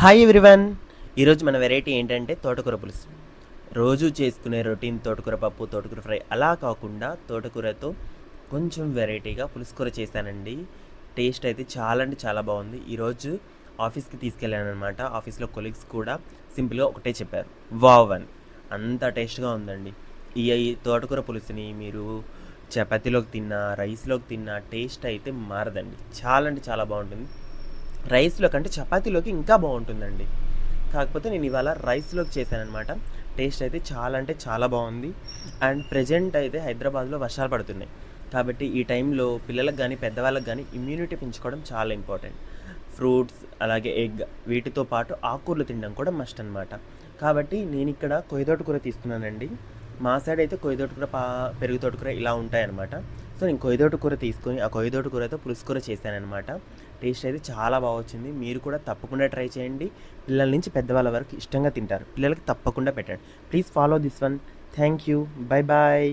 Hi everyone. ఈరోజు మన variety ఏంటంటే తోటకూర పులుసు. రోజు చేసుకునే రొటీన్ తోటకూర పప్పు, తోటకూర ఫ్రై అలా కాకుండా తోటకూరతో కొంచెం వెరైటీగా పులుసు కూర చేశానండి. టేస్ట్ అయితే చాలా అంటే చాలా బాగుంది. ఈరోజు ఆఫీస్కి తీసుకెళ్ళాను అనమాట. ఆఫీస్లో కొలీగ్స్ కూడా సింపుల్గా ఒకటే చెప్పారు, వావ్ అని. అంత టేస్ట్గా ఉందండి. ఈ తోటకూర పులుసుని మీరు చపాతీలోకి తిన్నా, రైస్లోకి తిన్నా టేస్ట్ అయితే మారదండి. చాలా అంటే చాలా బాగుంటుంది. రైస్లో కంటే చపాతీలోకి ఇంకా బాగుంటుందండి. కాకపోతే నేను ఇవాళ రైస్లోకి చేశానమాట. టేస్ట్ అయితే చాలా అంటే చాలా బాగుంది. అండ్ ప్రజెంట్ అయితే హైదరాబాద్లో వర్షాలు పడుతున్నాయి. కాబట్టి ఈ టైంలో పిల్లలకు కానీ పెద్దవాళ్ళకి కానీ ఇమ్యూనిటీ పెంచుకోవడం చాలా ఇంపార్టెంట్. ఫ్రూట్స్ అలాగే ఎగ్ వీటితో పాటు ఆకుకూరలు తినడం కూడా మస్ట్ అనమాట. కాబట్టి నేను ఇక్కడ కొయ్యతోట కూర తీసుకున్నానండి. మా సైడ్ అయితే కొయ్యతోట కూర పెరుగు తోటకూర ఇలా ఉంటాయన్నమాట. సో నేను కొయ్యతోట కూర తీసుకొని ఆ కొయ్యతోట కూరతో పులుసు కూర చేశానమాట. టేస్ట్ అయితే చాలా బాగా వచ్చింది. మీరు కూడా తప్పకుండా ట్రై చేయండి. పిల్లల నుంచి పెద్దవాళ్ళ వరకు ఇష్టంగా తింటారు. పిల్లలకి తప్పకుండా పెట్టండి. Please follow this one. Thank you. Bye bye.